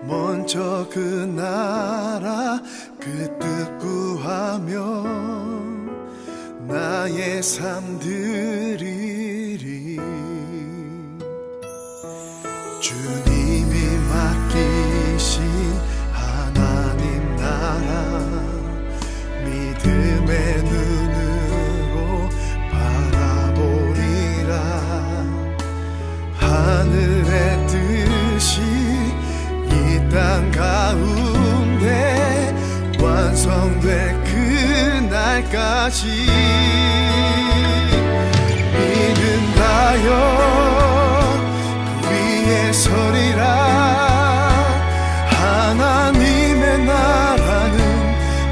먼저 그 나라 그 뜻 구하며 나의 삶 드리리. 주님이 맡기신 하나님 나라 믿음의 눈으로 바라보리라. 하늘의 뜻이 이 땅 가운데 완성될 그날까지 믿음하여 그 위에 서리라. 하나님의 나라는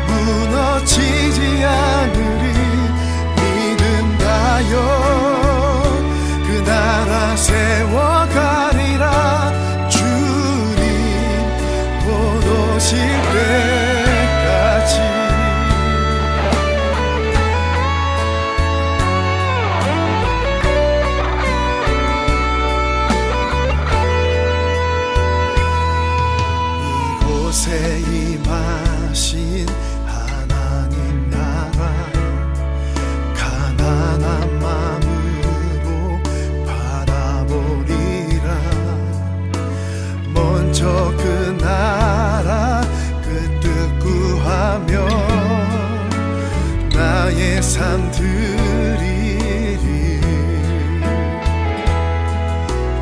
무너지지 않으리. 믿음하여 그 나라 세워가리라. 주님 곧 오실 때까지. 이곳에 임하신 하나님 나라 가난한 마음으로 바라보리라. 먼저 그 나라 그 뜻 구하며 나의 삶 드리리.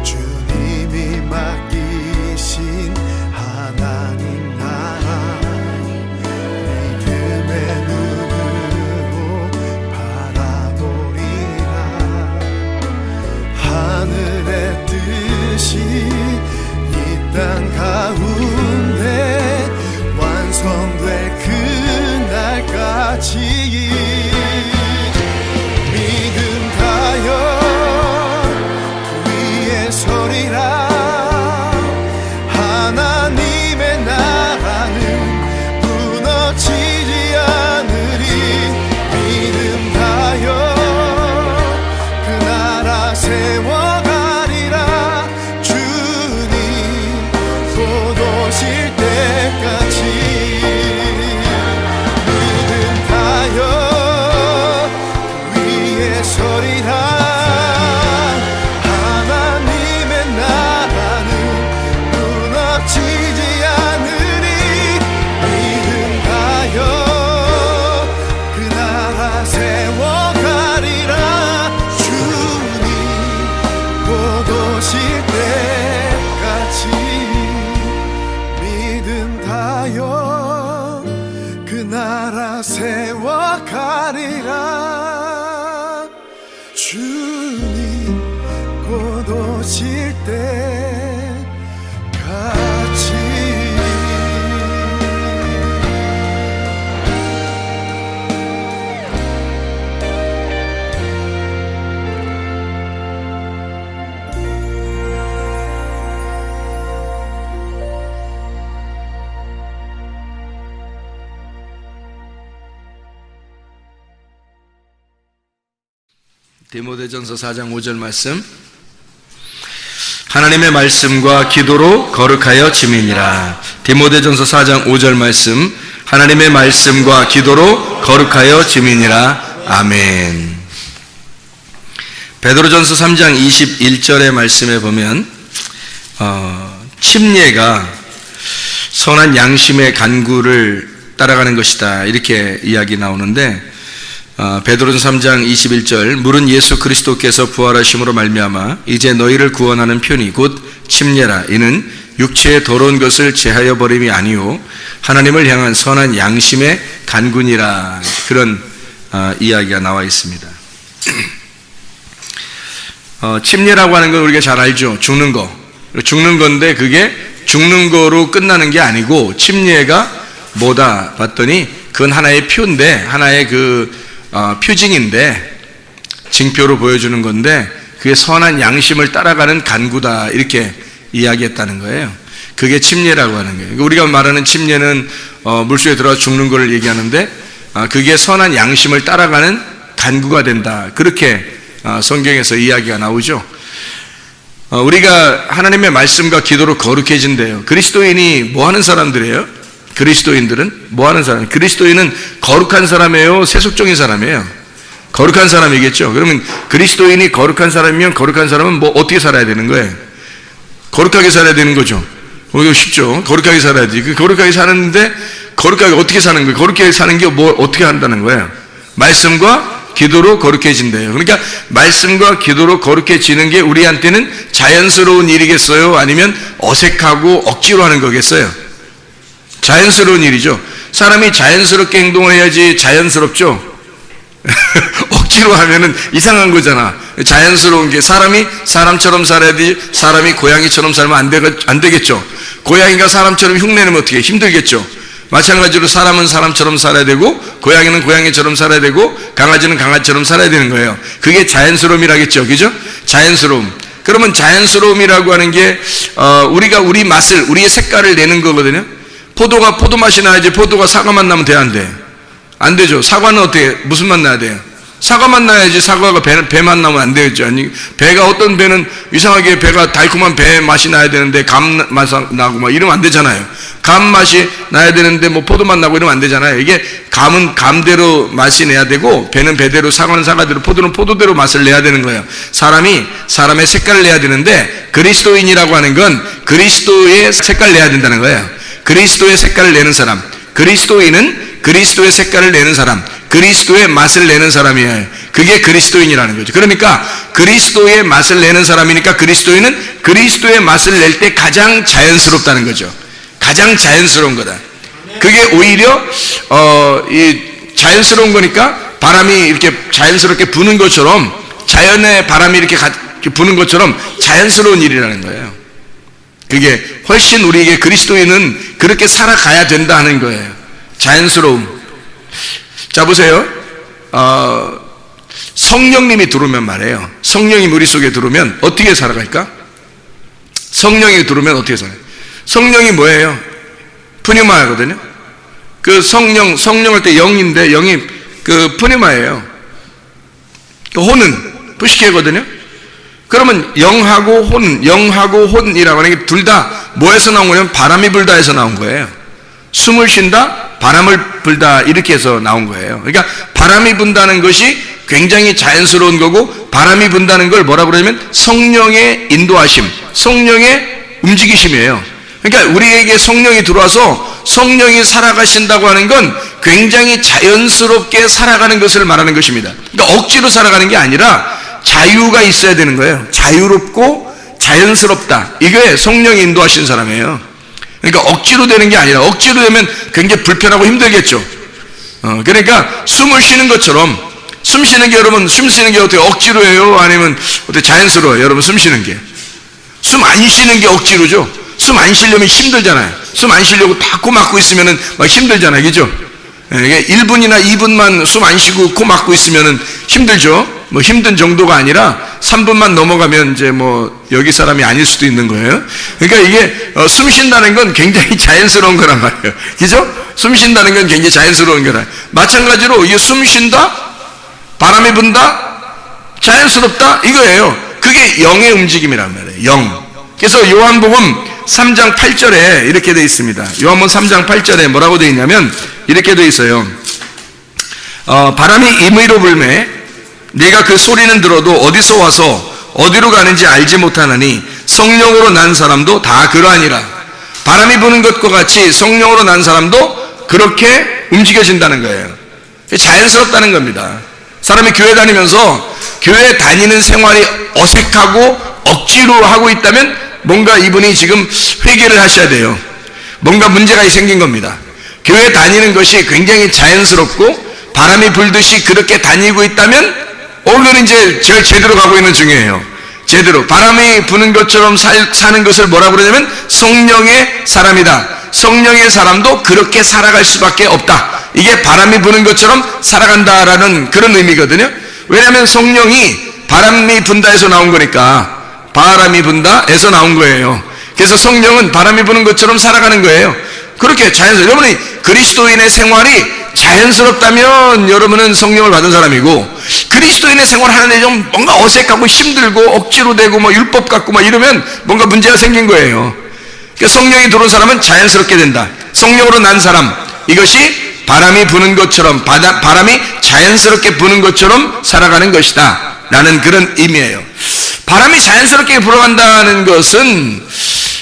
주님이 맡기신 하나님 나라 믿음의 눈으로 바라보리라. 하늘의 뜻이 이 땅 가운데 완성될 그날까지 믿음하여 그 위에 서리라. 하나님의 나라는 무너지지 않으리. 믿음하여 그 나라 세워가리라. 주님 곧 오실 때까지 믿음하여 그 위에 서리라. 하나님의 나라는 무너지지 않으리. 믿음하여 그 나라 세워가리라. 주님 곧 오실 때까지 믿음하여 그 나라 세워가리라. 주님 곧 오실 때까지. 디모데전서 4장 5절 말씀. 하나님의 말씀과 기도로 거룩하여 지미니라. 디모데전서 4장 5절 말씀. 하나님의 말씀과 기도로 거룩하여 지미니라. 아멘. 베드로전서 3장 21절의 말씀에 보면 침례가 선한 양심의 간구를 따라가는 것이다, 이렇게 이야기 나오는데, 베드로전서 3장 21절, 물은 예수 그리스도께서 부활하심으로 말미암아 이제 너희를 구원하는 편이 곧 침례라. 이는 육체의 더러운 것을 제하여 버림이 아니요 하나님을 향한 선한 양심의 간구니라. 그런 이야기가 나와 있습니다. 침례라고 하는 건 우리가 잘 알죠. 죽는 건데 그게 죽는 거로 끝나는 게 아니고, 침례가 뭐다 봤더니 그건 하나의 표인데, 하나의 표징인데, 징표로 보여주는 건데, 그게 선한 양심을 따라가는 간구다, 이렇게 이야기했다는 거예요. 그게 침례라고 하는 거예요. 우리가 말하는 침례는 물속에 들어가 죽는 걸 얘기하는데, 그게 선한 양심을 따라가는 간구가 된다, 그렇게 성경에서 이야기가 나오죠. 우리가 하나님의 말씀과 기도로 거룩해진대요. 그리스도인이 뭐 하는 사람들이에요? 그리스도인들은 뭐 하는 사람? 그리스도인은 거룩한 사람이에요? 세속적인 사람이에요? 거룩한 사람이겠죠. 그러면 그리스도인이 거룩한 사람이면 거룩한 사람은 뭐 어떻게 살아야 되는 거예요? 거룩하게 살아야 되는 거죠. 이거 쉽죠. 거룩하게 살아야지. 거룩하게 사는데 거룩하게 어떻게 사는 거예요? 거룩하게 사는 게 뭐 어떻게 한다는 거예요? 말씀과 기도로 거룩해진대요. 그러니까 말씀과 기도로 거룩해지는 게 우리한테는 자연스러운 일이겠어요? 아니면 어색하고 억지로 하는 거겠어요? 자연스러운 일이죠. 사람이 자연스럽게 행동을 해야지 자연스럽죠? 억지로 하면은 이상한 거잖아. 자연스러운 게 사람이 사람처럼 살아야지 사람이 고양이처럼 살면 안 되겠죠. 고양이가 사람처럼 흉내내면 어떻게 힘들겠죠. 마찬가지로 사람은 사람처럼 살아야 되고 고양이는 고양이처럼 살아야 되고 강아지는 강아지처럼 살아야 되는 거예요. 그게 자연스러움이라겠죠. 그죠? 자연스러움. 그러면 자연스러움이라고 하는 게 우리가 우리 맛을, 우리의 색깔을 내는 거거든요. 포도가 포도 맛이 나야지 포도가 사과 맛 나면 돼, 안 돼? 안 되죠. 사과는 어떻게, 무슨 맛 나야 돼요? 사과 맛 나야지 사과가 배 맛 나면 안 되겠죠. 아니, 배가 어떤 배는 이상하게 배가 달콤한 배 맛이 나야 되는데 감 맛 나고 막 이러면 안 되잖아요. 감 맛이 나야 되는데 뭐 포도 맛 나고 이러면 안 되잖아요. 이게 감은 감대로 맛이 내야 되고 배는 배대로 사과는 사과대로 포도는 포도대로 맛을 내야 되는 거예요. 사람이 사람의 색깔을 내야 되는데 그리스도인이라고 하는 건 그리스도의 색깔을 내야 된다는 거예요. 그리스도의 색깔을 내는 사람, 그리스도인은 그리스도의 색깔을 내는 사람, 그리스도의 맛을 내는 사람이에요. 그게 그리스도인이라는 거죠. 그러니까 그리스도의 맛을 내는 사람이니까 그리스도인은 그리스도의 맛을 낼 때 가장 자연스럽다는 거죠. 가장 자연스러운 거다. 그게 오히려 이 자연스러운 거니까 바람이 이렇게 자연스럽게 부는 것처럼, 자연의 바람이 이렇게 부는 것처럼 자연스러운 일이라는 거예요. 그게 훨씬 우리에게 그리스도인은 그렇게 살아가야 된다 하는 거예요. 자연스러움. 자, 보세요. 성령님이 들어오면 말이에요. 성령이 우리 속에 들어오면 어떻게 살아갈까? 성령이 들어오면 어떻게 살아요? 성령이 뭐예요? 푸뉴마거든요. 그 성령할 때 영인데 영이 그 푸뉴마예요. 그 혼은 푸시케거든요. 그러면 영하고 혼이라고 하는 게 둘 다 뭐에서 나온 거냐면 바람이 불다 해서 나온 거예요. 숨을 쉰다, 바람을 불다 이렇게 해서 나온 거예요. 그러니까 바람이 분다는 것이 굉장히 자연스러운 거고, 바람이 분다는 걸 뭐라고 그러냐면 성령의 인도하심, 성령의 움직이심이에요. 그러니까 우리에게 성령이 들어와서 성령이 살아가신다고 하는 건 굉장히 자연스럽게 살아가는 것을 말하는 것입니다. 그러니까 억지로 살아가는 게 아니라 자유가 있어야 되는 거예요. 자유롭고 자연스럽다. 이게 성령이 인도하신 사람이에요. 그러니까 억지로 되는 게 아니라, 억지로 되면 굉장히 불편하고 힘들겠죠. 그러니까 숨을 쉬는 것처럼, 숨 쉬는 게 여러분, 숨 쉬는 게 어떻게 억지로 해요? 아니면 어떻게 자연스러워요? 여러분 숨 쉬는 게. 숨 안 쉬는 게 억지로죠. 숨 안 쉬려면 힘들잖아요. 숨 안 쉬려고 다 코 막고 있으면은 막 힘들잖아요. 그죠? 1분이나 2분만 숨 안 쉬고 코 막고 있으면은 힘들죠? 뭐 힘든 정도가 아니라 3분만 넘어가면 이제 뭐 여기 사람이 아닐 수도 있는 거예요. 그러니까 이게 숨 쉰다는 건 굉장히 자연스러운 거란 말이에요. 그죠? 숨 쉰다는 건 굉장히 자연스러운 거라. 마찬가지로 이게 숨 쉰다, 바람이 분다, 자연스럽다 이거예요. 그게 영의 움직임이란 말이에요. 영. 그래서 요한복음 3장 8절에 이렇게 되어 있습니다. 요한복음 3장 8절에 뭐라고 되어 있냐면 이렇게 되어 있어요. 바람이 임의로 불매 네가 그 소리는 들어도 어디서 와서 어디로 가는지 알지 못하나니 성령으로 난 사람도 다 그러하니라. 바람이 부는 것과 같이 성령으로 난 사람도 그렇게 움직여진다는 거예요. 자연스럽다는 겁니다. 사람이 교회 다니면서 교회 다니는 생활이 어색하고 억지로 하고 있다면 뭔가 이분이 지금 회개를 하셔야 돼요. 뭔가 문제가 생긴 겁니다. 교회 다니는 것이 굉장히 자연스럽고 바람이 불듯이 그렇게 다니고 있다면 그건 이제 제대로 가고 있는 중이에요. 제대로 바람이 부는 것처럼 사는 것을 뭐라고 그러냐면 성령의 사람이다. 성령의 사람도 그렇게 살아갈 수밖에 없다. 이게 바람이 부는 것처럼 살아간다라는 그런 의미거든요. 왜냐하면 성령이 바람이 분다에서 나온 거니까, 바람이 분다에서 나온 거예요. 그래서 성령은 바람이 부는 것처럼 살아가는 거예요. 그렇게 자연스러워. 여러분이 그리스도인의 생활이 자연스럽다면 여러분은 성령을 받은 사람이고, 그리스도인의 생활하는데 좀 뭔가 어색하고 힘들고 억지로 되고 뭐 율법 같고 막 이러면 뭔가 문제가 생긴 거예요. 그러니까 성령이 들어온 사람은 자연스럽게 된다. 성령으로 난 사람, 이것이 바람이 부는 것처럼, 바람이 자연스럽게 부는 것처럼 살아가는 것이다 라는 그런 의미예요. 바람이 자연스럽게 불어간다는 것은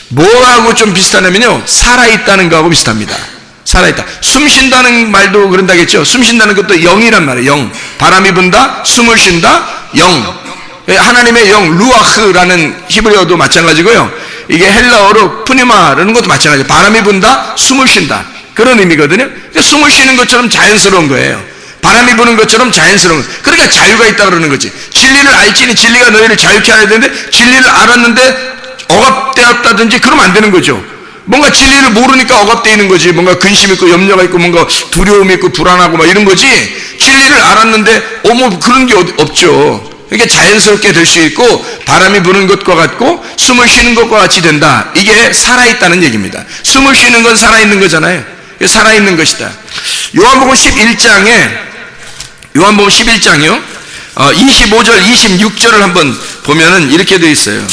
뭐하고 좀 비슷하냐면요, 살아있다는 거하고 비슷합니다. 살아있다. 숨 쉰다는 말도 그런다겠죠. 숨 쉰다는 것도 영이란 말이에요. 영. 바람이 분다, 숨을 쉰다, 영. 하나님의 영, 루아흐라는 히브리어도 마찬가지고요. 이게 헬라어로 푸니마라는 것도 마찬가지예요. 바람이 분다, 숨을 쉰다. 그런 의미거든요. 그러니까 숨을 쉬는 것처럼 자연스러운 거예요. 바람이 부는 것처럼 자연스러운 거예요. 그러니까 자유가 있다 그러는 거지. 진리를 알지니 진리가 너희를 자유케 하야 되는데, 진리를 알았는데 억압되었다든지 그러면 안 되는 거죠. 뭔가 진리를 모르니까 억압되어 있는 거지. 뭔가 근심 있고 염려가 있고 뭔가 두려움이 있고 불안하고 막 이런 거지. 진리를 알았는데 뭐 그런 게 없죠. 그러니까 자연스럽게 될 수 있고, 바람이 부는 것과 같고 숨을 쉬는 것과 같이 된다. 이게 살아있다는 얘기입니다. 숨을 쉬는 건 살아있는 거잖아요. 살아있는 것이다. 요한복음 11장이요 25절 26절을 한번 보면은 이렇게 되어 있어요.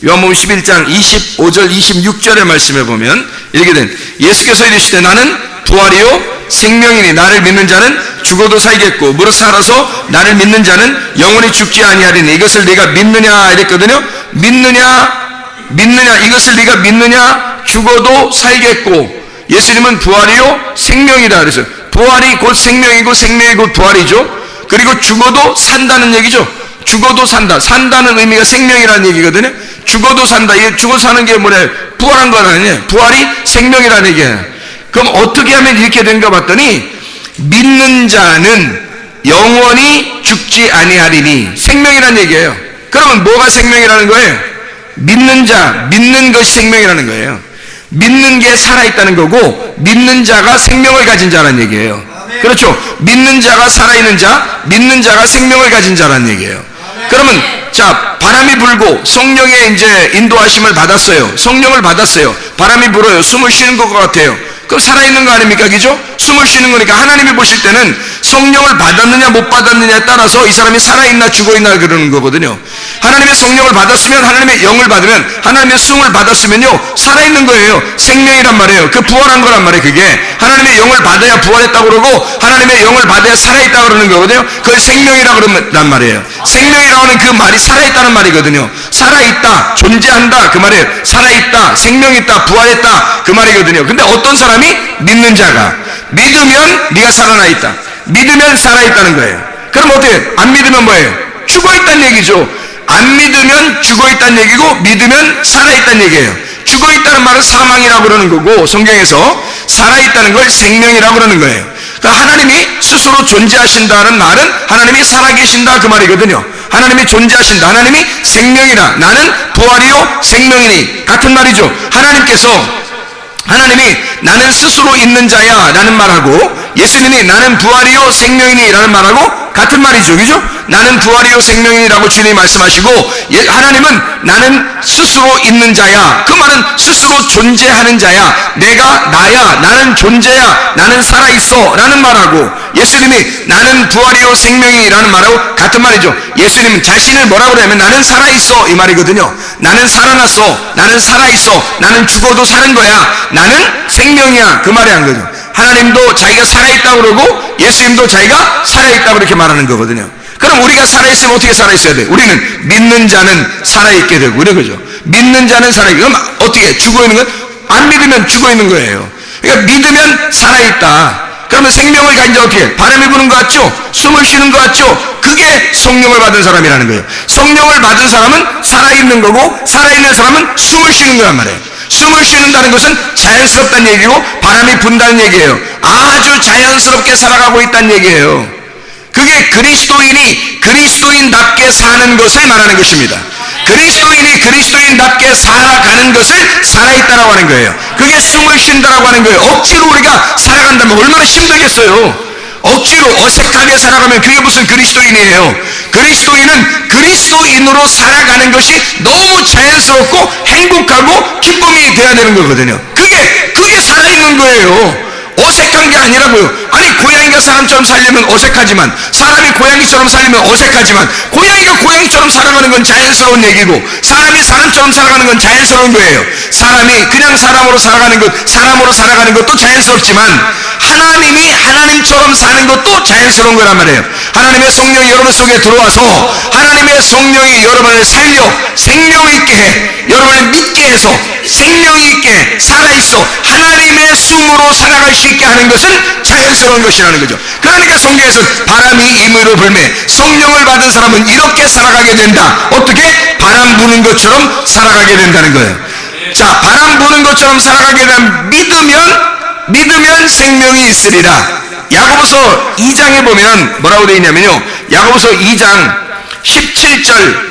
요한복음 11장 25절 26절의 말씀에 보면 이렇게 된, 예수께서 이르시되 나는 부활이요 생명이니 나를 믿는 자는 죽어도 살겠고 무릇 살아서 나를 믿는 자는 영원히 죽지 아니하리니 이것을 네가 믿느냐 이랬거든요. 믿느냐 이것을 네가 믿느냐. 죽어도 살겠고, 예수님은 부활이요 생명이다 그래서 부활이 곧 생명이고 생명이 곧 부활이죠. 그리고 죽어도 산다는 얘기죠. 죽어도 산다. 산다는 의미가 생명이라는 얘기거든요. 죽어도 산다. 이게 죽어 사는 게 뭐래? 부활한 거라는, 부활이 생명이라는 얘기예요. 그럼 어떻게 하면 이렇게 된가 봤더니, 믿는 자는 영원히 죽지 아니하리니, 생명이라는 얘기예요. 그러면 뭐가 생명이라는 거예요? 믿는 자, 믿는 것이 생명이라는 거예요. 믿는 게 살아있다는 거고, 믿는 자가 생명을 가진 자라는 얘기예요. 그렇죠. 믿는 자가 살아있는 자, 믿는 자가 생명을 가진 자라는 얘기예요. 그러면 자, 바람이 불고 성령의 이제 인도하심을 받았어요. 성령을 받았어요. 바람이 불어요. 숨을 쉬는 것 같아요. 그럼 살아있는 거 아닙니까? 그죠? 숨을 쉬는 거니까 하나님이 보실 때는 성령을 받았느냐 못 받았느냐에 따라서 이 사람이 살아있나 죽어있나 그러는 거거든요. 하나님의 성령을 받았으면, 하나님의 영을 받으면, 하나님의 숨을 받았으면요 살아있는 거예요. 생명이란 말이에요. 그 부활한 거란 말이에요. 그게 하나님의 영을 받아야 부활했다고 그러고, 하나님의 영을 받아야 살아있다고 그러는 거거든요. 그걸 생명이라고 그런단 말이에요. 생명이라고 하는 그 말이 살아있다는 말이거든요. 살아있다, 존재한다 그 말이에요. 살아있다, 생명있다, 부활했다 그 말이거든요. 근데 어떤 사람이? 믿는 자가 믿으면 네가 살아나 있다, 믿으면 살아있다는 거예요. 그럼 어떻게? 안 믿으면 뭐예요? 죽어있다는 얘기죠. 안 믿으면 죽어있다는 얘기고, 믿으면 살아있다는 얘기예요. 죽어있다는 말은 사망이라고 그러는 거고, 성경에서 살아있다는 걸 생명이라고 그러는 거예요. 그러니까 하나님이 스스로 존재하신다는 말은 하나님이 살아계신다 그 말이거든요. 하나님이 존재하신다, 하나님이 생명이라, 나는 부활이요 생명이니 같은 말이죠. 하나님이 나는 스스로 있는 자야 라는 말하고, 예수님이 나는 부활이요 생명이니 라는 말하고 같은 말이죠. 그죠? 나는 부활이요 생명이라고 주님이 말씀하시고, 하나님은 나는 스스로 있는 자야, 그 말은 스스로 존재하는 자야, 내가 나야, 나는 존재야, 나는 살아있어 라는 말하고, 예수님이 나는 부활이요 생명이라는 말하고 같은 말이죠. 예수님은 자신을 뭐라고 그러냐면 나는 살아있어 이 말이거든요. 나는 살아났어, 나는 살아있어, 나는 죽어도 사는 거야, 나는 생명이야 그 말이 한 거죠. 하나님도 자기가 살아있다고 그러고, 예수님도 자기가 살아있다고 이렇게 말하는 거거든요. 그럼 우리가 살아있으면 어떻게 살아있어야 돼? 우리는 믿는 자는 살아있게 되고 이런 거죠. 믿는 자는 살아있게. 그럼 어떻게? 죽어있는 건? 안 믿으면 죽어있는 거예요. 그러니까 믿으면 살아있다. 그러면 생명을 가진 자 어떻게? 바람이 부는 것 같죠? 숨을 쉬는 것 같죠? 그게 성령을 받은 사람이라는 거예요. 성령을 받은 사람은 살아있는 거고, 살아있는 사람은 숨을 쉬는 거란 말이에요. 숨을 쉬는다는 것은 자연스럽다는 얘기고, 바람이 분다는 얘기예요. 아주 자연스럽게 살아가고 있다는 얘기예요. 그게 그리스도인이 그리스도인답게 사는 것을 말하는 것입니다. 그리스도인이 그리스도인답게 살아가는 것을 살아있다라고 하는 거예요. 그게 숨을 쉰다라고 하는 거예요. 억지로 우리가 살아간다면 얼마나 힘들겠어요. 억지로 어색하게 살아가면 그게 무슨 그리스도인이에요. 그리스도인은 그리스도인으로 살아가는 것이 너무 자연스럽고 행복하고 기쁨이 돼야 되는 거거든요. 그게 살아있는 거예요. 어색한 게 아니라고요. 아니, 고양이가 사람처럼 살려면 어색하지만, 사람이 고양이처럼 살려면 어색하지만, 고양이가 고양이처럼 살아가는 건 자연스러운 얘기고, 사람이 사람처럼 살아가는 건 자연스러운 거예요. 사람이 그냥 사람으로 살아가는 것, 사람으로 살아가는 것도 자연스럽지만, 하나님이 하나님처럼 사는 것도 자연스러운 거란 말이에요. 하나님의 성령이 여러분 속에 들어와서 하나님의 성령이 여러분을 살려 생명 있게 해, 여러분을 믿게 해서 생명 있게 살아있어 하나님의 숨으로 살아갈 수 있게 하는 것은 자연스러운 것이라는 거죠. 그러니까 성경에서 바람이 임의로 불매, 성령을 받은 사람은 이렇게 살아가게 된다. 어떻게? 바람 부는 것처럼 살아가게 된다는 거예요. 자, 바람 부는 것처럼 살아가게 되면 믿으면 생명이 있으리라. 야고보서 2장에 보면 뭐라고 되어 있냐면요, 야고보서 2장 17절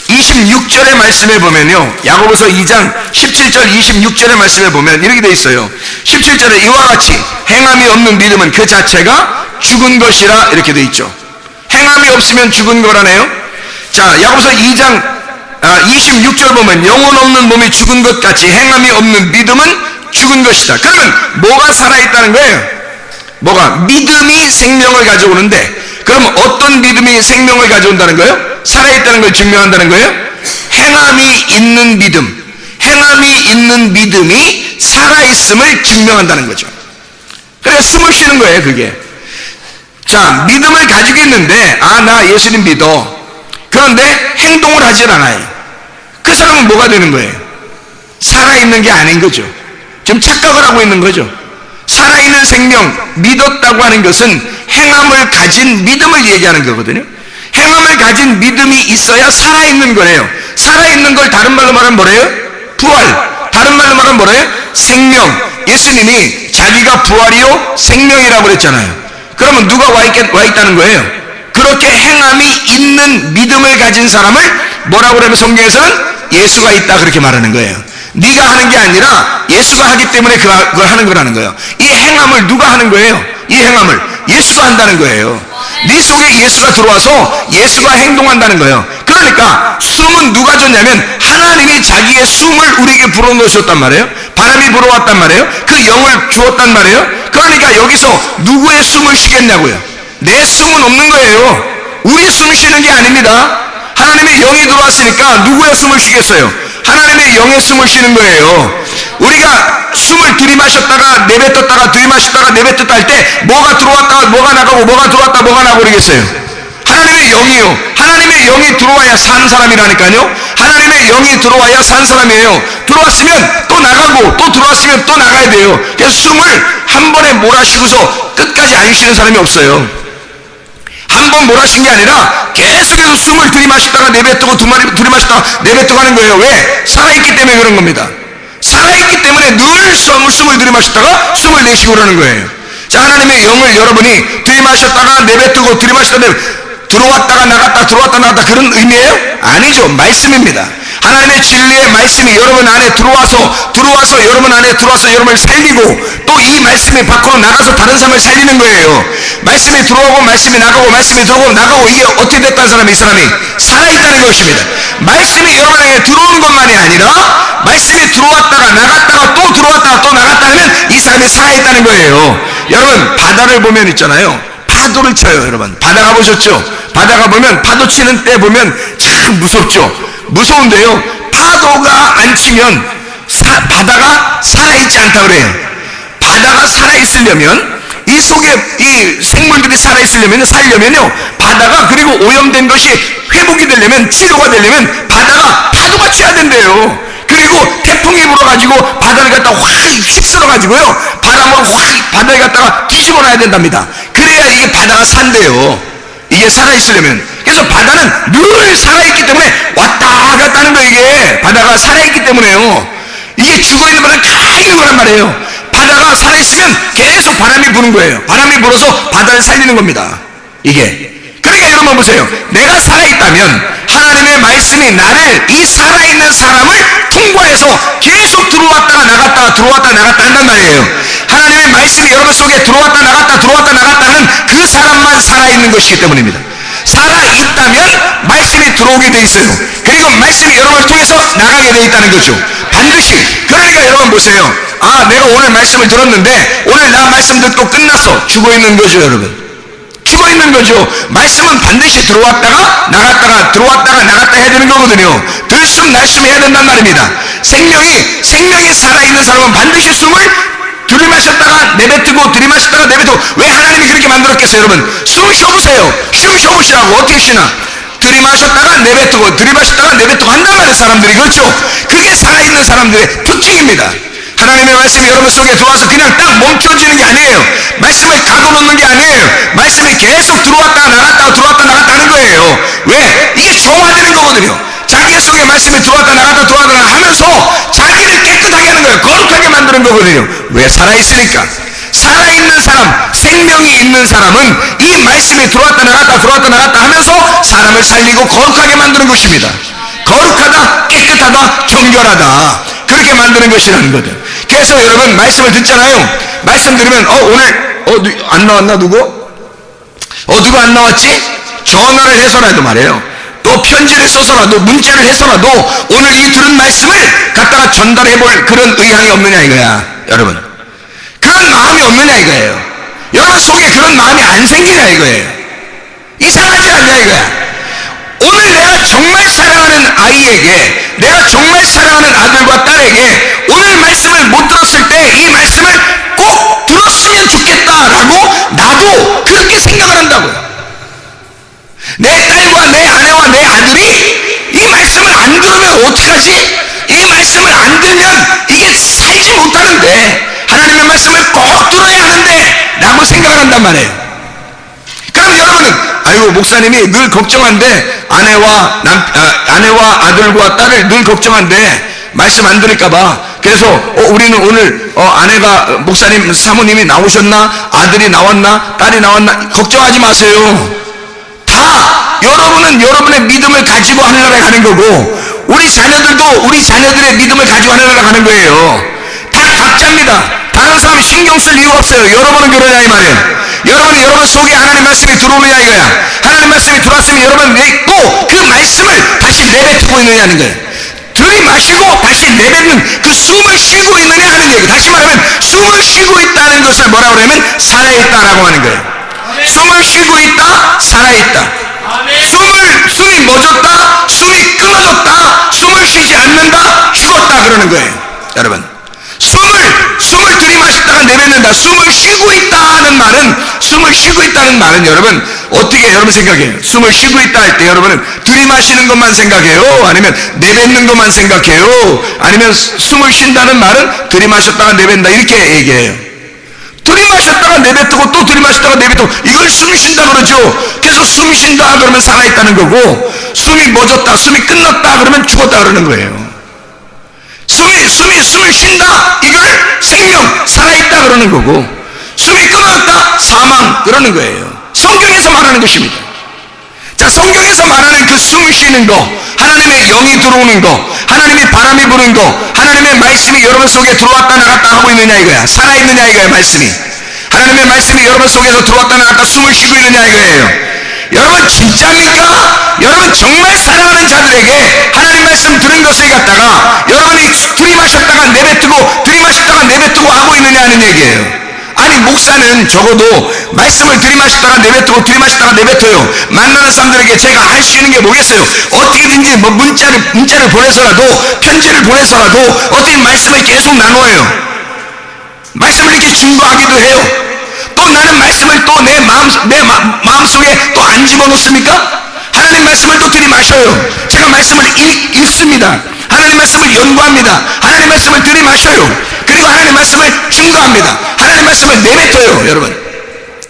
26절의 말씀에 보면요, 야고보서 2장 17절 26절의 말씀에 보면 이렇게 되어 있어요. 17절에 이와 같이 행함이 없는 믿음은 그 자체가 죽은 것이라 이렇게 되어 있죠. 행함이 없으면 죽은 거라네요. 자, 야고보서 2장 26절 보면 영혼 없는 몸이 죽은 것 같이 행함이 없는 믿음은 죽은 것이다. 그러면 뭐가 살아있다는 거예요? 뭐가? 믿음이 생명을 가져오는데, 그럼 어떤 믿음이 생명을 가져온다는 거예요? 살아있다는 걸 증명한다는 거예요? 행함이 있는 믿음, 행함이 있는 믿음이 살아있음을 증명한다는 거죠. 그래서 숨을 쉬는 거예요, 그게. 자, 믿음을 가지고 있는데, 나 예수님 믿어. 그런데 행동을 하질 않아요. 그 사람은 뭐가 되는 거예요? 살아있는 게 아닌 거죠. 지금 착각을 하고 있는 거죠. 살아있는 생명, 믿었다고 하는 것은 행함을 가진 믿음을 얘기하는 거거든요. 행함을 가진 믿음이 있어야 살아있는 거예요. 살아있는 걸 다른 말로 말하면 뭐래요? 부활. 다른 말로 말하면 뭐래요? 생명. 예수님이 자기가 부활이요 생명이라고 그랬잖아요. 그러면 누가 와 있다는 거예요? 그렇게 행함이 있는 믿음을 가진 사람을 뭐라고 그러면 성경에서는 예수가 있다 그렇게 말하는 거예요. 네가 하는 게 아니라 예수가 하기 때문에 그걸 하는 거라는 거예요. 이 행함을 누가 하는 거예요? 이 행함을 예수가 한다는 거예요. 네 속에 예수가 들어와서 예수가 행동한다는 거예요. 그러니까 숨은 누가 줬냐면 하나님이 자기의 숨을 우리에게 불어넣으셨단 말이에요. 바람이 불어왔단 말이에요. 그 영을 주었단 말이에요. 그러니까 여기서 누구의 숨을 쉬겠냐고요? 내 숨은 없는 거예요. 우리 숨 쉬는 게 아닙니다. 하나님의 영이 들어왔으니까 누구의 숨을 쉬겠어요? 하나님의 영의 숨을 쉬는 거예요. 우리가 숨을 들이마셨다가 내뱉었다가 들이마셨다가 내뱉었다 할 때 뭐가 들어왔다가 뭐가 나가고 뭐가 들어왔다 뭐가 나가고 그러겠어요? 하나님의 영이요. 하나님의 영이 들어와야 사는 사람이라니까요. 하나님의 영이 들어와야 사는 사람이에요. 들어왔으면 또 나가고 또 들어왔으면 또 나가야 돼요. 그래서 숨을 한 번에 몰아쉬고서 끝까지 안 쉬는 사람이 없어요. 한 번 몰아쉰 게 아니라 계속해서 숨을 들이마셨다가 내뱉고 들이마셨다가 내뱉고 하는 거예요. 왜? 살아있기 때문에 그런 겁니다. 살아있기 때문에 늘 숨을 들이마셨다가 숨을 내쉬고 그러는 거예요. 자, 하나님의 영을 여러분이 들이마셨다가 내뱉고 들이마셨다가 들어왔다가 나갔다 들어왔다 나갔다 그런 의미예요? 아니죠. 말씀입니다. 하나님의 진리의 말씀이 여러분 안에 들어와서 여러분 안에 들어와서 여러분을 살리고 또 이 말씀이 밖으로 나가서 다른 사람을 살리는 거예요. 말씀이 들어오고 말씀이 나가고 말씀이 들어오고 나가고 이게 어떻게 됐다는 사람이 이 사람이 살아있다는 것입니다. 말씀이 여러분 안에 들어오는 것만이 아니라 말씀이 들어왔다가 나갔다가 또 들어왔다가 또 나갔다 하면 이 사람이 살아있다는 거예요. 여러분 바다를 보면 있잖아요. 파도를 쳐요. 여러분 바다 가보셨죠? 바다 가보면 파도 치는 때 보면 참 무섭죠. 무서운데요, 파도가 안 치면 바다가 살아있지 않다 그래요. 바다가 살아있으려면 이 속에 이 생물들이 살려면요 바다가 그리고 오염된 것이 회복이 되려면 치료가 되려면 바다가 파도가 쳐야 된대요. 그리고 태풍이 불어가지고 바다를 갖다가 확 휩쓸어가지고요 바람으로 확 바다를 갖다가 뒤집어 놔야 된답니다. 그래야 이게 바다가 산대요. 이게 살아있으려면. 그래서 바다는 늘 살아있기 때문에 왔다 갔다 하는 거예요. 이게 바다가 살아있기 때문에요. 이게 죽어있는 바다는 가만히 있는 거란 말이에요. 바다가 살아있으면 계속 바람이 부는 거예요. 바람이 불어서 바다를 살리는 겁니다. 이게. 그러니까 여러분 보세요. 내가 살아있다면 하나님의 말씀이 나를 이 살아있는 사람을 통과해서 계속 들어왔다가 나갔다가 들어왔다 나갔다 한단 말이에요. 하나님의 말씀이 여러분 속에 들어왔다 나갔다 하는 그 사람만 살아있는 것이기 때문입니다. 살아있다면 말씀이 들어오게 돼 있어요. 그리고 말씀이 여러분을 통해서 나가게 돼 있다는 거죠. 반드시. 그러니까 여러분 보세요. 내가 오늘 말씀을 들었는데 오늘 나 말씀 듣고 끝났어. 죽어 있는 거죠, 여러분. 죽어 있는 거죠. 말씀은 반드시 들어왔다가 나갔다가 들어왔다가 나갔다 해야 되는 거거든요. 들숨 날숨 해야 된단 말입니다. 생명이 살아있는 사람은 반드시 숨을 들이마셨다가 내뱉고 들이마셨다가 내뱉고. 왜 하나님이 그렇게 만들었겠어요, 여러분? 숨 쉬어보세요. 숨 쉬어보시라고. 어떻게 쉬나? 들이마셨다가 내뱉고 들이마셨다가 내뱉고 한단 말이에요, 사람들이. 그렇죠? 그게 살아있는 사람들의 특징입니다. 하나님의 말씀이 여러분 속에 들어와서 그냥 딱 멈춰지는 게 아니에요. 말씀을 가둬놓는 게 아니에요. 말씀이 계속 들어왔다가 나갔다가 들어왔다 나갔다 하는 거예요. 왜? 이게 정화되는 거거든요. 자기 속에 말씀이 들어왔다 나갔다 들어왔다 나갔다 하면서 자기를 깨끗하게 하는 거예요. 거룩하게 만드는 거거든요. 왜? 살아있으니까. 살아있는 사람, 생명이 있는 사람은 이 말씀이 들어왔다 나갔다 들어왔다 나갔다 하면서 사람을 살리고 거룩하게 만드는 것입니다. 거룩하다, 깨끗하다, 정결하다, 그렇게 만드는 것이라는 거죠. 그래서 여러분 말씀을 듣잖아요. 말씀 들으면 오늘 안 나왔나 누구? 누가 안 나왔지? 전화를 해서라도 말해요. 또 편지를 써서라도 문자를 해서라도 오늘 이 들은 말씀을 갖다가 전달해 볼 그런 의향이 없느냐 이거야. 여러분 그런 마음이 없느냐 이거예요. 여러분 속에 그런 마음이 안 생기냐 이거예요. 이상하지 않냐 이거야. 오늘 내가 정말 사랑하는 아이에게, 내가 정말 사랑하는 아들과 딸에게 오늘 말씀을 못 들었을 때 이 말씀을 꼭 들었으면 좋겠다라고 나도 그렇게 생각을 한다고요. 내 딸과 내 아내와 내 아들이 이 말씀을 안 들으면 어떡하지? 이 말씀을 안 들면 이게 살지 못하는데 하나님의 말씀을 꼭 들어야 하는데 라고 생각을 한단 말이에요. 그럼 여러분은 아이고 목사님이 늘 걱정한데 아내와 아들과 딸을 늘 걱정한데 말씀 안 들을까봐. 그래서 우리는 오늘 아내가 목사님 사모님이 나오셨나 아들이 나왔나 딸이 나왔나 걱정하지 마세요. 다 여러분은 여러분의 믿음을 가지고 하늘나라에 가는 거고 우리 자녀들도 우리 자녀들의 믿음을 가지고 하늘나라에 가는 거예요. 다 각자입니다. 다른 사람 신경 쓸 이유 없어요. 여러분은 그러냐 이 말이에요. 여러분이 여러분 속에 하나님 말씀이 들어오느냐 이거야. 하나님 말씀이 들어왔으면 여러분 믿고 그 말씀을 다시 내뱉고 있느냐는 거예요. 들이마시고 다시 내뱉는 그 숨을 쉬고 있느냐 하는 얘기. 다시 말하면 숨을 쉬고 있다는 것을 뭐라고 그러면 살아있다라고 하는 거예요. 숨을 쉬고 있다, 살아있다. 숨이 멎었다, 숨이 끊어졌다, 숨을 쉬지 않는다, 죽었다 그러는 거예요. 여러분 숨을 들이마셨다가 내뱉는다. 숨을 쉬고 있다는 말은 여러분 어떻게 여러분 생각해요? 숨을 쉬고 있다 할 때 여러분은 들이마시는 것만 생각해요? 아니면 내뱉는 것만 생각해요? 아니면 숨을 쉰다는 말은 들이마셨다가 내뱉는다 이렇게 얘기해요. 들이마셨다가 내뱉고 또 들이마셨다가 내뱉고 이걸 숨 쉰다 그러죠. 그래서 숨 쉰다 그러면 살아있다는 거고 숨이 멎었다 숨이 끝났다 그러면 죽었다 그러는 거예요. 숨을 쉰다 이걸 생명 살아있다 그러는 거고 숨이 끊어졌다 사망 그러는 거예요. 성경에서 말하는 것입니다. 자, 성경에서 말하는 그 숨 쉬는 거, 하나님의 영이 들어오는 거, 하나님의 바람이 부는 거, 하나님의 말씀이 여러분 속에 들어왔다 나갔다 하고 있느냐 이거야. 살아있느냐 이거야. 말씀이 하나님의 말씀이 여러분 속에서 들어왔다 나갔다 숨을 쉬고 있느냐 이거예요. 여러분 진짜입니까? 여러분 정말 사랑하는 자들에게 하나님 말씀 들은 것을 갖다가 여러분이 들이마셨다가 내뱉고 들이마셨다가 내뱉고 하고 있느냐 하는 얘기예요. 아니 목사는 적어도 말씀을 들이마셨다가 내뱉고 들이마셨다가 내뱉어요. 만나는 사람들에게 제가 할 수 있는 게 뭐겠어요? 어떻게든지 뭐 문자를 보내서라도 편지를 보내서라도 어떻게 말씀을 계속 나누어요. 말씀을 이렇게 증거하기도 해요. 또 나는 말씀을 또 내 마음속에 또 안 집어넣습니까? 하나님 말씀을 또 들이마셔요. 제가 말씀을 읽습니다. 하나님 말씀을 연구합니다. 하나님 말씀을 들이마셔요. 그리고 하나님 말씀을 증거합니다. 하나님 말씀을 내뱉어요. 여러분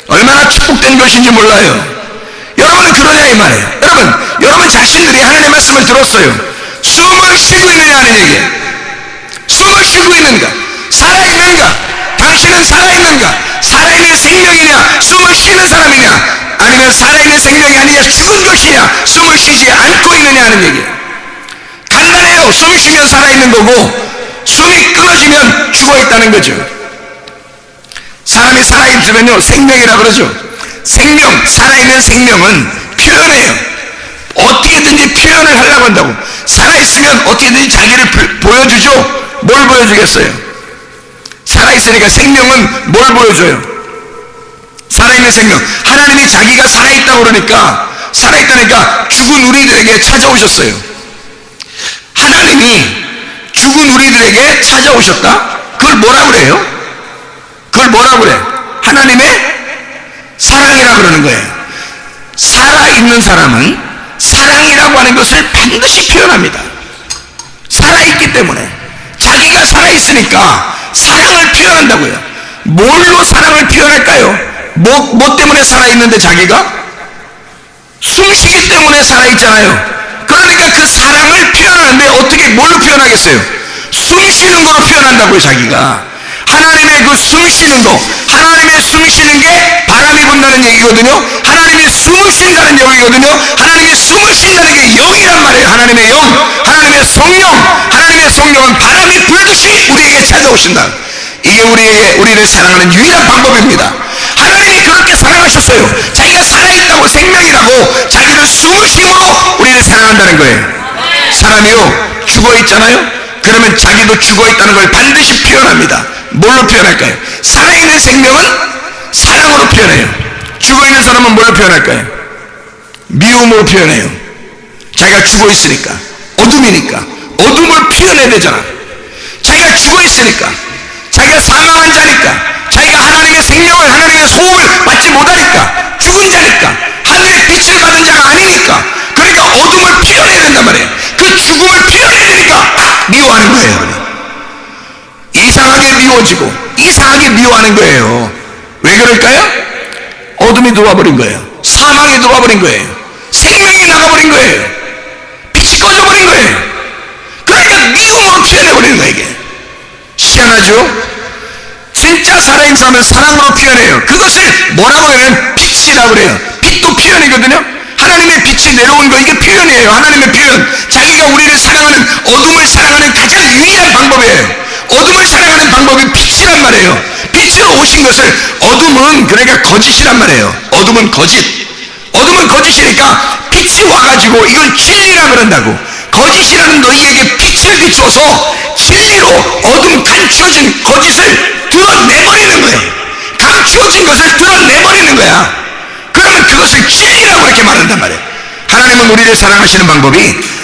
얼마나 축복된 것인지 몰라요. 여러분은 그러냐 이 말이에요. 여러분 자신들이 하나님 말씀을 들었어요. 숨을 쉬고 있느냐 하는 얘기예요. 숨을 쉬고 있는가? 살아있는가? 당신은 살아있는가? 살아있는 생명이냐? 숨을 쉬는 사람이냐? 아니면 살아있는 생명이 아니냐? 죽은 것이냐? 숨을 쉬지 않고 있느냐 하는 얘기예요. 간단해요. 숨 쉬면 살아있는 거고 숨이 끊어지면 죽어있다는 거죠. 사람이 살아있으면요 생명이라 그러죠. 살아있는 생명은 표현해요. 어떻게든지 표현을 하려고 한다고. 살아있으면 어떻게든지 자기를 보여주죠. 뭘 보여주겠어요? 살아있으니까 생명은 뭘 보여줘요? 살아있는 생명. 하나님이 자기가 살아있다고 그러니까, 살아있다니까 죽은 우리들에게 찾아오셨어요. 하나님이 죽은 우리들에게 찾아오셨다? 그걸 뭐라 그래요? 그걸 뭐라 그래? 하나님의 사랑이라 그러는 거예요. 살아있는 사람은 사랑이라고 하는 것을 반드시 표현합니다. 살아있기 때문에. 자기가 살아있으니까 사랑을 표현한다고요. 뭘로 사랑을 표현할까요? 뭐 때문에 살아있는데 자기가? 숨쉬기 때문에 살아있잖아요. 그러니까 그 사랑을 표현하는데 어떻게 뭘로 표현하겠어요? 숨쉬는 거로 표현한다고요. 자기가 하나님의 그 숨쉬는 거, 하나님의 숨쉬는 게 바람이 분다는 얘기거든요. 하나님이 숨을 쉰다는 얘기거든요. 하나님이 숨을 쉰다는 게 영이란 말이에요. 하나님의 영, 하나님의 성령. 하나님의 성령은 바람이 불듯이 우리에게 찾아오신다. 이게 우리를 사랑하는 유일한 방법입니다. 하나님이 그렇게 사랑하셨어요. 자기가 살아있다고, 생명이라고 자기를 숨을 쉼으로 우리를 사랑한다는 거예요. 사람이요 죽어있잖아요. 그러면 자기도 죽어있다는 걸 반드시 표현합니다. 뭘로 표현할까요? 살아있는 생명은 사랑으로 표현해요. 죽어있는 사람은 뭘로 표현할까요? 미움으로 표현해요. 자기가 죽어있으니까, 어둠이니까 어둠을 표현해야 되잖아. 자기가 죽어있으니까, 자기가 사망한 자니까, 자기가 하나님의 생명을, 하나님의 소음을 받지 못하니까, 죽은 자니까, 하늘의 빛을 받은 자가 아니니까, 그러니까 어둠을 표현해야 된단 말이에요. 그 죽음을 표현해야 되니까 미워하는 거예요. 여러분. 이상하게 미워지고 이상하게 미워하는 거예요. 왜 그럴까요? 어둠이 들어와버린 거예요. 사망이 들어와버린 거예요. 생명이 나가버린 거예요. 빛이 꺼져버린 거예요. 그러니까 미움으로 표현해버리는 거예요. 이게 희한하죠? 진짜 살아있는 사람은 사랑으로 표현해요. 그것을 뭐라고 하냐면 빛이라고 그래요. 빛도 표현이거든요. 하나님의 빛이 내려온 거, 이게 표현이에요. 하나님의 표현. 자기가 우리를 사랑하는, 어둠을 사랑하는 가장 유일한 방법이에요. 어둠을 사랑하는 방법이 빛이란 말이에요. 빛으로 오신 것을, 어둠은 그러니까 거짓이란 말이에요. 어둠은 거짓. 어둠은 거짓이니까 빛이 와가지고 이걸 진리라 그런다고. 거짓이라는 너희에게 빛을 비추어서 진리로 어둠 감추어진 거짓을 드러내버리는 거예요. 감추어진 것을 드러내버리는 거야. 그러면 그것을 진리라고 이렇게 말한단 말이에요. 하나님은 우리를 사랑하시는 방법이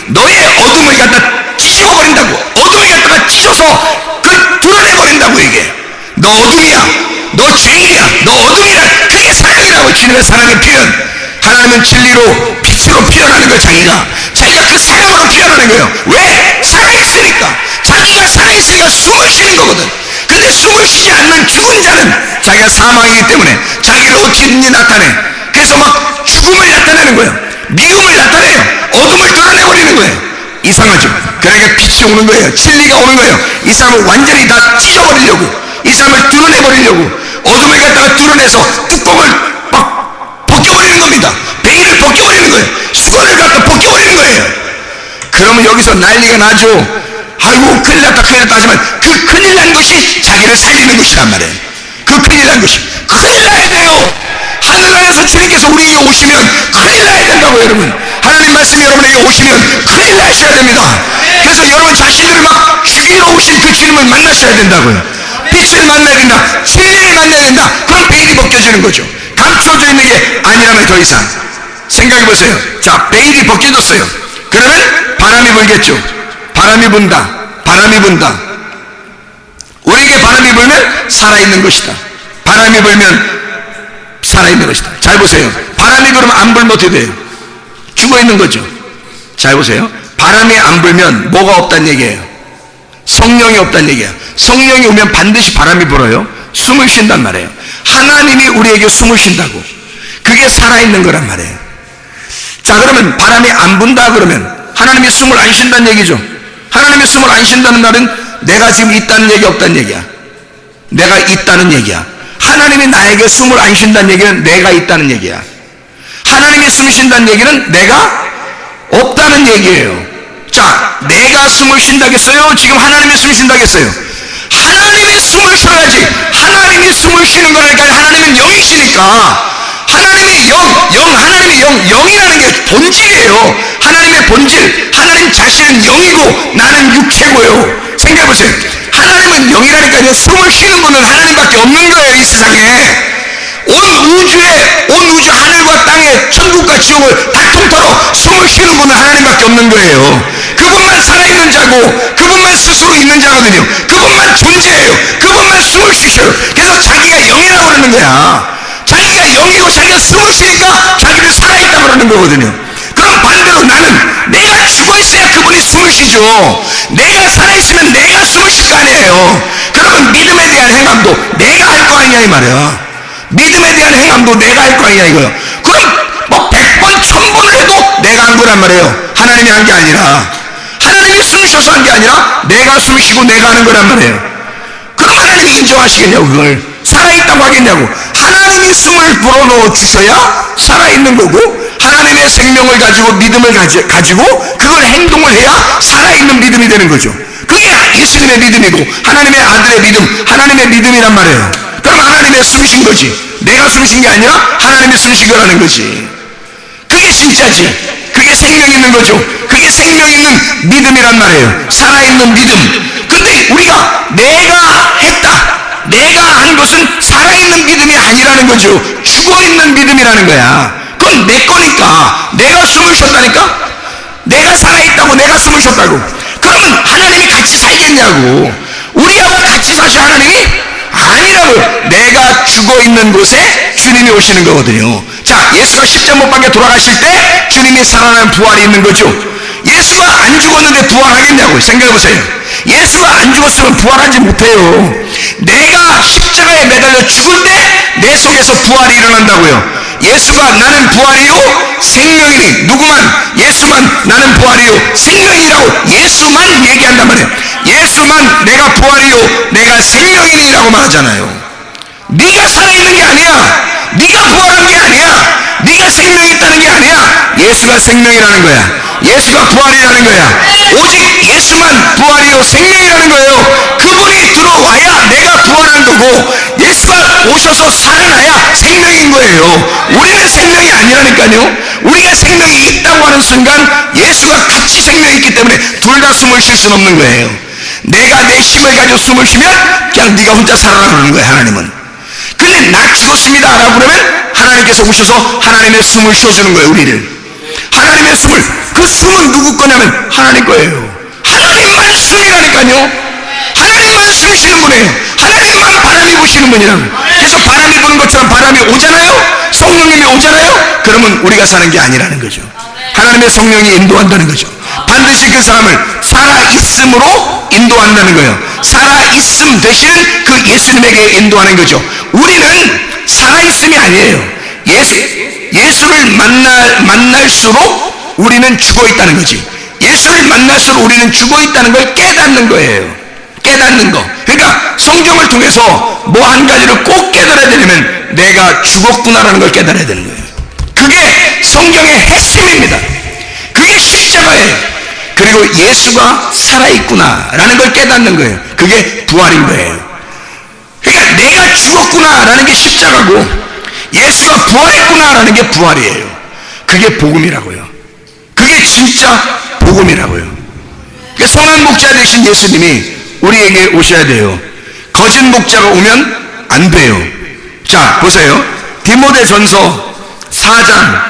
너의 어둠을 갖다 뒤집어버린다고. 어둠을 갖다가 찢어서 그걸 드러내버린다고. 이게 너 어둠이야, 너 죄인이야, 너 어둠이야. 그게 사랑이라고. 주님의 사랑의 표현. 하나님은 진리로 빛으로 표현하는 거예요. 자기가 그 사랑으로 표현하는 거예요. 왜? 살아있으니까. 자기가 살아있으니까 숨을 쉬는 거거든. 근데 숨을 쉬지 않는 죽은 자는 자기가 사망이기 때문에 자기를 어떻게든지 나타내. 그래서 막 죽음을 나타내는 거예요. 미움을 나타내요. 어둠을 드러내버리는 거예요. 이상하죠? 그러니까 빛이 오는 거예요. 진리가 오는 거예요. 이 사람을 완전히 다 찢어버리려고, 이 사람을 드러내버리려고 어둠을 갖다가 드러내서 뚜껑을 막 벗겨버리는 겁니다. 베일을 벗겨버리는 거예요. 수건을 갖다 벗겨버리는 거예요. 그러면 여기서 난리가 나죠. 아이고 큰일 났다 큰일 났다 하지만 그 큰일 난 것이 자기를 살리는 것이란 말이에요. 그 큰일 난 것이 큰일 나야 돼요. 하늘나라에서 주님께서 우리에게 오시면 큰일 나야 된다고. 여러분, 하나님 말씀이 여러분에게 오시면 큰일 나셔야 됩니다. 그래서 여러분 자신들을 막 죽이러 오신 그 주님을 만나셔야 된다고요. 빛을 만나야 된다, 진리를 만나야 된다. 그럼 베일이 벗겨지는 거죠. 감춰져 있는 게 아니라면 더 이상 생각해 보세요. 자, 베일이 벗겨졌어요. 그러면 바람이 불겠죠. 바람이 분다. 바람이 분다. 우리에게 바람이 불면 살아있는 것이다. 바람이 불면 살아있는 것이다. 잘 보세요. 바람이 그러면 안 불면 어떻게 돼요? 죽어있는 거죠. 잘 보세요. 바람이 안 불면 뭐가 없다는 얘기예요? 성령이 없다는 얘기예요. 성령이 오면 반드시 바람이 불어요. 숨을 쉰단 말이에요. 하나님이 우리에게 숨을 쉰다고. 그게 살아있는 거란 말이에요. 자, 그러면 바람이 안 분다 그러면 하나님이 숨을 안 쉰다는 얘기죠. 하나님이 숨을 안 쉰다는 말은 내가 지금 있다는 얘기, 없다는 얘기야? 내가 있다는 얘기야. 하나님이 나에게 숨을 안 쉰다는 얘기는 내가 있다는 얘기야. 하나님이 숨 쉰다는 얘기는 내가 없다는 얘기예요. 자, 내가 숨을 쉰다겠어요? 지금 하나님이 숨 쉰다겠어요? 하나님이 숨을 쉬어야지. 하나님이 숨을 쉬는 거라니까. 하나님은 영이시니까. 하나님의 하나님의 영이라는 게 본질이에요. 하나님의 본질, 하나님 자신은 영이고 나는 육체고요. 생각해보세요. 하나님은 영이라니까. 아니라 숨을 쉬는 분은 하나님밖에 없는 거예요. 이 세상에 온 우주 하늘과 땅에 천국과 지옥을 다 통틀어 숨을 쉬는 분은 하나님밖에 없는 거예요. 그분만 살아있는 자고 그분만 스스로 있는 자거든요. 그분만 존재해요. 그분만 숨을 쉬셔요. 그래서 자기가 영이라고 그러는 거야. 자기가 영이고 자기가 숨을 쉬니까 자기를 살아있다고 그러는 거거든요. 그럼 반대로 나는 내가 죽어있어야 그분이 숨을 쉬죠. 내가 살아있으면 내가 숨을 쉴 거 아니에요. 그러면 믿음에 대한 행함도 내가 할 거 아니냐 이 말이야. 믿음에 대한 행함도 내가 할 거 아니냐 이거요. 그럼 뭐 100번 1000번을 해도 내가 한 거란 말이에요. 하나님이 한 게 아니라, 하나님이 숨 쉬어서 한 게 아니라 내가 숨 쉬고 내가 하는 거란 말이에요. 그럼 하나님이 인정하시겠냐고. 그걸 살아있다고 하겠냐고. 하나님이 숨을 불어넣어 주셔야 살아있는 거고, 하나님의 생명을 가지고 믿음을 가지고 그걸 행동을 해야 살아있는 믿음이 되는 거죠. 그게 예수님의 믿음이고 하나님의 아들의 믿음, 하나님의 믿음이란 말이에요. 그럼 하나님의 숨신 거지. 내가 숨신 게 아니라 하나님의 숨신 거라는 거지. 그게 진짜지. 그게 생명 있는 거죠. 그게 생명 있는 믿음이란 말이에요. 살아있는 믿음. 근데 우리가 내가 했다, 내가 한 것은 살아있는 믿음이 아니라는 거죠. 죽어있는 믿음이라는 거야. 그건 내 거니까. 내가 숨을 쉬었다니까. 내가 살아있다고, 내가 숨을 쉬었다고. 그러면 하나님이 같이 살겠냐고. 우리하고 같이 사셔 하나님이? 아니라고요. 내가 죽어있는 곳에 주님이 오시는 거거든요. 자, 예수가 십자가 못 박혀 돌아가실 때 주님이 살아나는 부활이 있는 거죠. 예수가 안 죽었는데 부활하겠냐고. 생각해보세요. 예수가 안 죽었으면 부활하지 못해요. 내가 십자가에 매달려 죽을 때 내 속에서 부활이 일어난다고요. 예수가 나는 부활이요 생명이니, 누구만? 예수만 나는 부활이요 생명이라고 예수만 얘기한단 말이에요. 예수만 내가 부활이요 내가 생명이니 라고 말하잖아요. 네가 살아있는 게 아니야. 네가 부활한 게 아니야. 네가 생명이 있다는 게 아니야. 예수가 생명이라는 거야. 예수가 부활이라는 거야. 오직 예수만 부활이요 생명이라는 거예요. 그분이 들어와야 내가 부활한 거고, 예수가 오셔서 살아나야 생명인 거예요. 우리는 생명이 아니라니까요. 우리가 생명이 있다고 하는 순간 예수가 같이 생명이 있기 때문에 둘 다 숨을 쉴 수는 없는 거예요. 내가 내 힘을 가지고 숨을 쉬면 그냥 네가 혼자 살아라 그러는 거예요. 하나님은. 근데 나 죽었습니다 라고 그러면 하나님께서 오셔서 하나님의 숨을 쉬어주는 거예요. 우리를. 하나님의 숨을, 그 숨은 누구 거냐면 하나님 거예요. 하나님만 숨이라니까요. 하나님만 숨 쉬는 분이에요. 하나님만 바람이 부시는 분이라고. 그래서 바람이 부는 것처럼 바람이 오잖아요. 성령님이 오잖아요. 그러면 우리가 사는 게 아니라는 거죠. 하나님의 성령이 인도한다는 거죠. 반드시 그 사람을 살아있음으로 인도한다는 거예요. 살아있음 대신 그 예수님에게 인도하는 거죠. 우리는 살아있음이 아니에요. 예수를 만날수록 우리는 죽어있다는 거지. 예수를 만날수록 우리는 죽어있다는 걸 깨닫는 거예요. 깨닫는 거. 그러니까 성경을 통해서 뭐 한 가지를 꼭 깨달아야 되려면 내가 죽었구나라는 걸 깨달아야 되는 거예요. 그게 성경의 핵심입니다. 그게 십자가예요. 그리고 예수가 살아있구나라는 걸 깨닫는 거예요. 그게 부활인 거예요. 그러니까 내가 죽었구나라는 게 십자가고, 예수가 부활했구나라는 게 부활이에요. 그게 복음이라고요. 그게 진짜 복음이라고요. 그러니까 선한 목자 되신 예수님이 우리에게 오셔야 돼요. 거짓 목자가 오면 안 돼요. 자, 보세요. 디모데전서 4장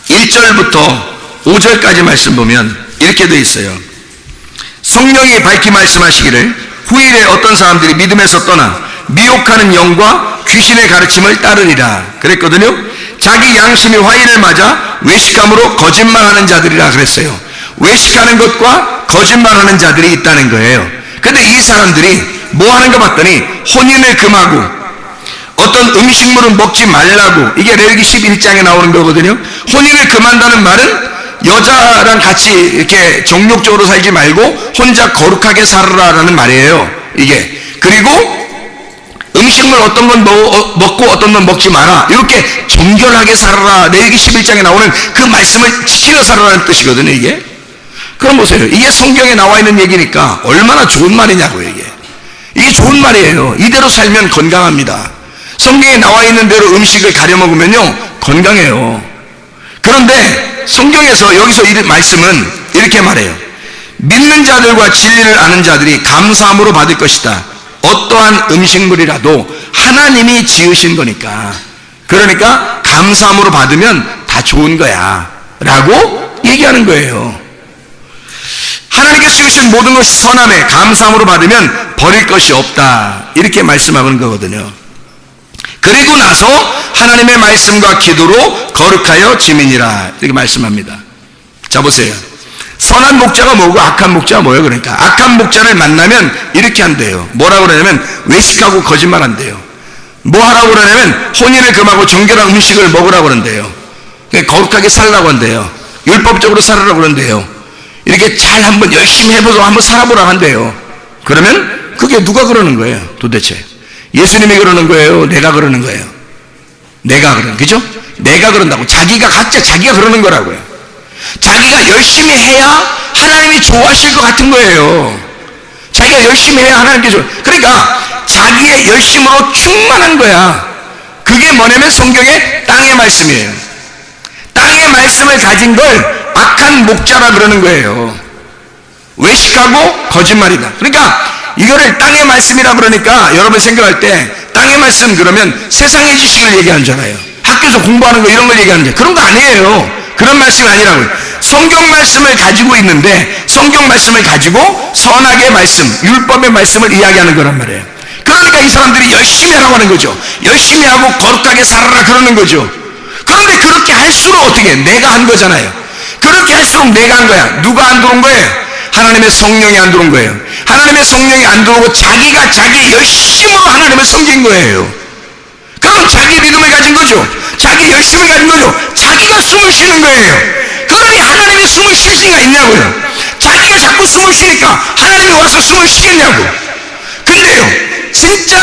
1절부터 5절까지 말씀 보면 이렇게 되어 있어요. 성령이 밝히 말씀하시기를 후일에 어떤 사람들이 믿음에서 떠나 미혹하는 영과 귀신의 가르침을 따르리라 그랬거든요. 자기 양심이 화인을 맞아 외식함으로 거짓말하는 자들이라 그랬어요. 외식하는 것과 거짓말하는 자들이 있다는 거예요. 근데 이 사람들이 뭐 하는가 봤더니 혼인을 금하고 어떤 음식물은 먹지 말라고, 이게 레위기 11장에 나오는 거거든요. 혼인을 금한다는 말은 여자랑 같이 이렇게 정욕적으로 살지 말고 혼자 거룩하게 살아라라는 말이에요. 이게. 그리고 음식물 어떤 건 먹고 어떤 건 먹지 마라. 이렇게 정결하게 살아라. 레위기 11장에 나오는 그 말씀을 지키며 살아라는 뜻이거든요. 이게. 그럼 보세요. 이게 성경에 나와 있는 얘기니까 얼마나 좋은 말이냐고요. 이게 좋은 말이에요. 이대로 살면 건강합니다. 성경에 나와 있는 대로 음식을 가려 먹으면요 건강해요. 그런데 성경에서 여기서 이 말씀은 이렇게 말해요. 믿는 자들과 진리를 아는 자들이 감사함으로 받을 것이다. 어떠한 음식물이라도 하나님이 지으신 거니까, 그러니까 감사함으로 받으면 다 좋은 거야 라고 얘기하는 거예요. 하나님께서 지으신 모든 것이 선함에 감사함으로 받으면 버릴 것이 없다, 이렇게 말씀하는 거거든요. 그리고 나서 하나님의 말씀과 기도로 거룩하여 지민이라, 이렇게 말씀합니다. 자, 보세요. 선한 목자가 뭐고 악한 목자가 뭐예요? 그러니까 악한 목자를 만나면 이렇게 한대요. 뭐라고 그러냐면 외식하고 거짓말한대요. 뭐 하라고 그러냐면 혼인을 금하고 정결한 음식을 먹으라고 그런대요. 거룩하게 살라고 한대요. 율법적으로 살으라고 그런대요. 이렇게 잘 한번 열심히 해보고 한번 살아보라고 한대요. 그러면 그게 누가 그러는 거예요 도대체? 예수님이 그러는 거예요? 내가 그러는 거예요? 내가 그러는, 그죠? 내가 그런다고. 자기가 각자 자기가 그러는 거라고요. 자기가 열심히 해야 하나님이 좋아하실 것 같은 거예요. 자기가 열심히 해야 하나님께 좋아. 그러니까 자기의 열심으로 충만한 거야. 그게 뭐냐면 성경의 땅의 말씀이에요. 땅의 말씀을 가진 걸 악한 목자라 그러는 거예요. 외식하고 거짓말이다. 그러니까 이거를 땅의 말씀이라 그러니까 여러분 생각할 때 땅의 말씀 그러면 세상의 지식을 얘기하잖아요. 학교에서 공부하는 거 이런 걸 얘기하는데 그런 거 아니에요. 그런 말씀이 아니라고요. 성경 말씀을 가지고 있는데 성경 말씀을 가지고 선악의 말씀, 율법의 말씀을 이야기하는 거란 말이에요. 그러니까 이 사람들이 열심히 하라고 하는 거죠. 열심히 하고 거룩하게 살아라 그러는 거죠. 그런데 그렇게 할수록 어떻게 해? 내가 한 거잖아요. 그렇게 할수록 내가 한 거야. 누가 안 들어온 거예요? 하나님의 성령이 안 들어온 거예요. 하나님의 성령이 안 들어오고 자기가 자기 열심으로 하나님을 섬긴 거예요. 그럼 자기 믿음을 가진 거죠. 자기 열심을 가진 거죠. 자기가 숨을 쉬는 거예요. 그러니 하나님이 숨을 쉴 수가 있냐고요. 자기가 자꾸 숨을 쉬니까 하나님이 와서 숨을 쉬겠냐고. 근데요, 진짜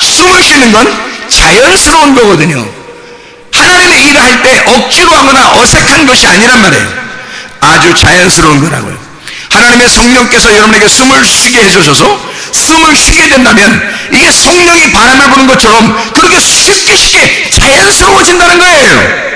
숨을 쉬는 건 자연스러운 거거든요. 하나님의 일을 할 때 억지로 하거나 어색한 것이 아니란 말이에요. 아주 자연스러운 거라고요. 하나님의 성령께서 여러분에게 숨을 쉬게 해주셔서 숨을 쉬게 된다면 이게 성령이 바람을 부는 것처럼 그렇게 쉽게 자연스러워진다는 거예요.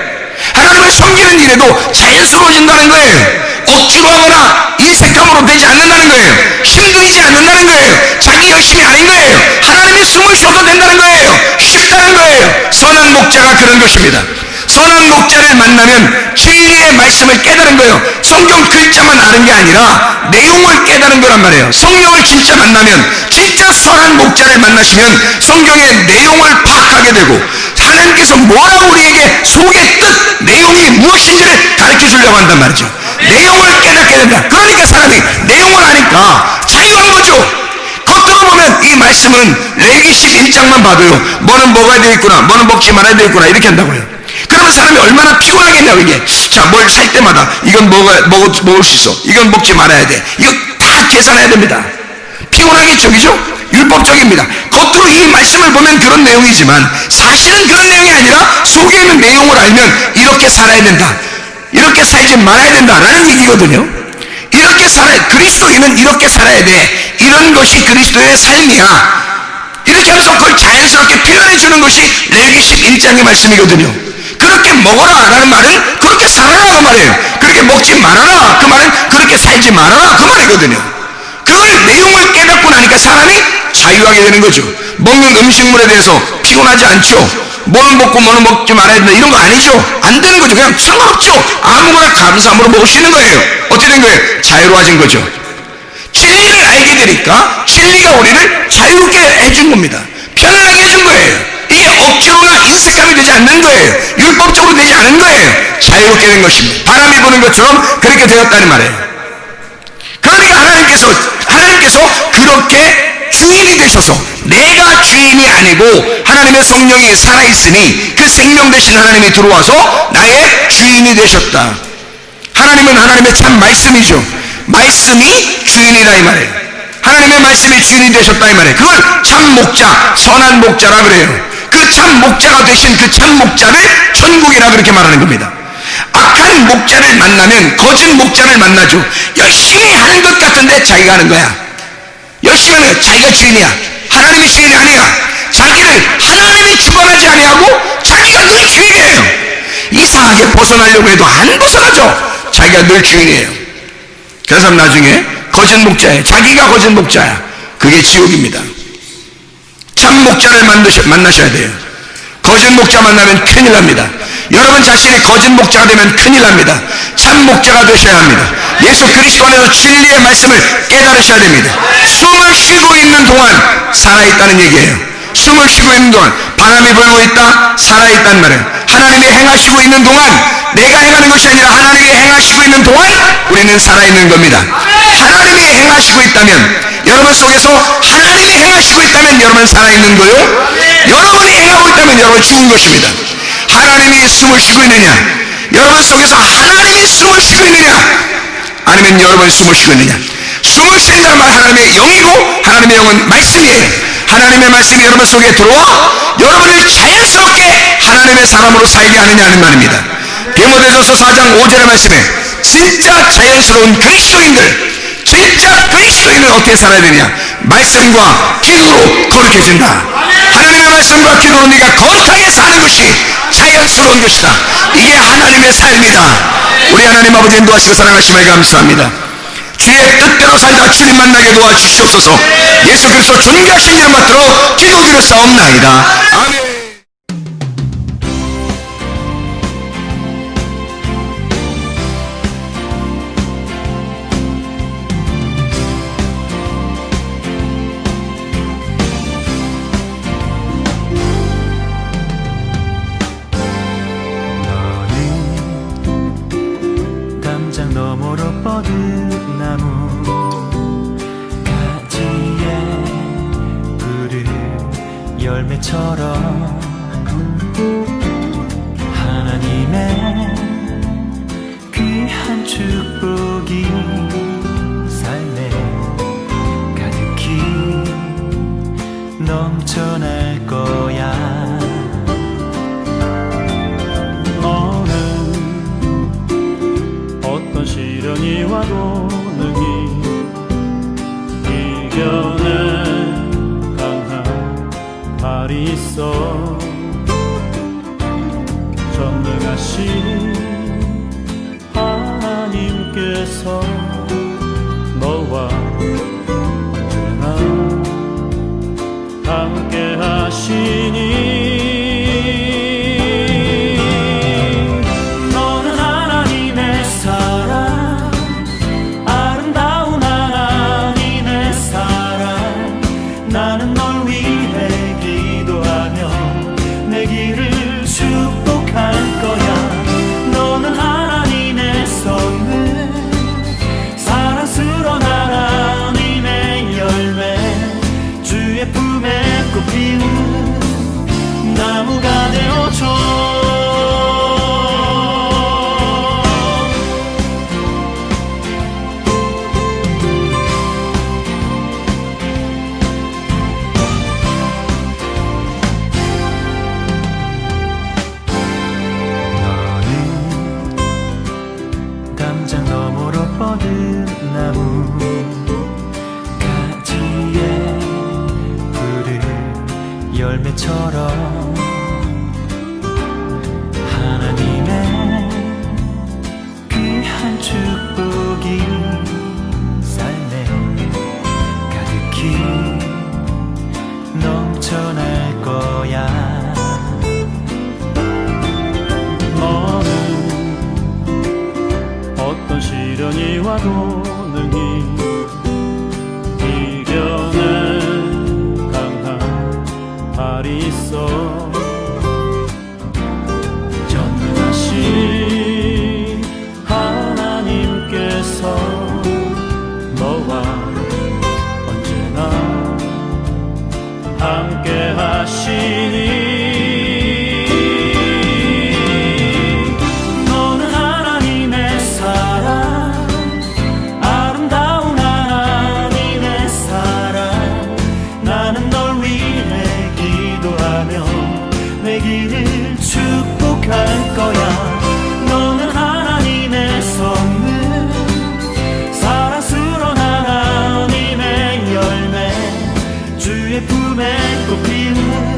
하나님을 섬기는 일에도 자연스러워진다는 거예요. 억지로 하거나 인색함으로 되지 않는다는 거예요. 힘들이지 않는다는 거예요. 자기 열심이 아닌 거예요. 하나님이 숨을 쉬어도 된다는 거예요. 쉽다는 거예요. 선한 목자가 그런 것입니다. 선한 목자를 만나면 진리의 말씀을 깨달은 거예요. 성경 글자만 아는 게 아니라 내용을 깨달은 거란 말이에요. 성령을 진짜 만나면, 진짜 선한 목자를 만나시면 성경의 내용을 파악하게 되고 하나님께서 뭐라고 우리에게 속의 뜻, 내용이 무엇인지를 가르쳐 주려고 한단 말이죠. 내용을 깨닫게 된다. 그러니까 사람이 내용을 아니까 자유한 거죠. 겉으로 보면 이 말씀은 레위기 11장만 봐도요, 뭐는 먹어야 되겠구나, 뭐는 먹지 말아야 되겠구나 이렇게 한다고요. 그러면 사람이 얼마나 피곤하겠냐고. 이게 자, 뭘 살 때마다 이건 먹을 수 있어, 이건 먹지 말아야 돼, 이거 다 계산해야 됩니다. 피곤하겠죠, 그죠? 율법적입니다. 겉으로 이 말씀을 보면 그런 내용이지만 사실은 그런 내용이 아니라 속에 있는 내용을 알면 이렇게 살아야 된다, 이렇게 살지 말아야 된다라는 얘기거든요. 이렇게 살아야, 그리스도인은 이렇게 살아야 돼, 이런 것이 그리스도의 삶이야, 이렇게 하면서 그걸 자연스럽게 표현해 주는 것이 레위기 11장의 말씀이거든요. 그렇게 먹어라 라는 말은 그렇게 살아라 그 말이에요. 그렇게 먹지 말아라 그 말은 그렇게 살지 말아라 그 말이거든요. 그걸 내용을 깨닫고 나니까 사람이 자유하게 되는 거죠. 먹는 음식물에 대해서 피곤하지 않죠. 뭐는 먹고 뭐는 먹지 말아야 된다 이런 거 아니죠. 안 되는 거죠. 그냥 상관없죠. 아무거나 감사함으로 먹을 수 있는 거예요. 어떻게 된 거예요? 자유로워진 거죠. 진리를 알게 되니까 진리가 우리를 자유롭게 해준 겁니다. 편안하게 해준 거예요. 이게 억지로나 인색감이 되지 않는 거예요. 율법적으로 되지 않은 거예요. 자유롭게 된 것입니다. 바람이 부는 것처럼 그렇게 되었다는 말이에요. 그러니까 하나님께서 그렇게 주인이 되셔서, 내가 주인이 아니고 하나님의 성령이 살아있으니 그 생명 되신 하나님이 들어와서 나의 주인이 되셨다. 하나님은 하나님의 참 말씀이죠. 말씀이 주인이다 이 말이에요. 하나님의 말씀이 주인이 되셨다 이 말이에요. 그걸 참 목자, 선한 목자라 그래요. 그 참 목자가 되신 그 참 목자를 천국이라 그렇게 말하는 겁니다. 악한 목자를 만나면 거짓 목자를 만나죠. 열심히 하는 것 같은데 자기가 하는 거야. 열심히 하는 거야. 자기가 주인이야. 하나님이 주인이 아니야. 자기를 하나님이 주관하지 아니하고 자기가 늘 주인이에요. 이상하게 벗어나려고 해도 안 벗어나죠. 자기가 늘 주인이에요. 그래서 나중에 거짓 목자예요. 자기가 거짓 목자야. 그게 지옥입니다. 참 목자를 만나셔야 돼요. 거짓 목자 만나면 큰일 납니다. 여러분 자신이 거짓 목자가 되면 큰일 납니다. 참 목자가 되셔야 합니다. 예수 그리스도 안에서 진리의 말씀을 깨달으셔야 됩니다. 숨을 쉬고 있는 동안 살아있다는 얘기예요. 숨을 쉬고 있는 동안 바람이 불고 있다, 살아있단 말이에요. 하나님이 행하시고 있는 동안 내가 행하는 것이 아니라 하나님이 행하시고 있는 동안 우리는 살아있는 겁니다. 하나님이 행하시고 있다면, 여러분 속에서 하나님이 행하시고 있다면 여러분 살아있는 거요. 여러분이 행하고 있다면 여러분 죽은 것입니다. 하나님이 숨을 쉬고 있느냐, 여러분 속에서 하나님이 숨을 쉬고 있느냐, 아니면 여러분이 숨을 쉬고 있느냐. 숨을 쉰다는 말 하나님의 영이고, 하나님의 영은 말씀이에요. 하나님의 말씀이 여러분 속에 들어와 여러분을 자연스럽게 하나님의 사람으로 살게 하느냐 하는 말입니다. 디모데전서 4장 5절의 말씀에 진짜 자연스러운 그리스도인들, 진짜 그리스도인은 어떻게 살아야 되냐? 말씀과 기도로 거룩해진다. 하나님의 말씀과 기도로 네가 거룩하게 사는 것이 자연스러운 것이다. 이게 하나님의 삶이다. 우리 하나님 아버지 인도하시고 사랑하심을 감사합니다. 주의 뜻대로 살다 주님 만나게 도와주시옵소서. 예수 그리스도 존귀하신 이름 받들어 기도드렸사옵나이다. 아멘. 담장 너머로 뻗은 나무 가지에 푸른 열매처럼 하나님의 귀한 축복이 삶에 가득히 넘쳐날 거야. 어떤 시련이 와도 능히 이겨낸 강한 발이 있어. 전능하신 하나님께서 너와 언제나 함께 하시니 나무가 되어줘. 너는 담장 너머로 뻗은 나무 가지에 푸른 열매처럼 하나님의 귀한 축복이 삶에 가득히 넘쳐날 거야. 너는 어떤 시련이 와도 능히 이겨낸 강한 발이 있어. 전능하신 하나님께서 너와 언제나 함께 하시니 너는 하나님의 사랑, 아름다운 하나님의 사랑. 나는 널 위해 기도하며 내 길을 축복할 거야. 너는 하나님의 선물, 사랑스러운 하나님의 열매, 주의 품에 꽃 피는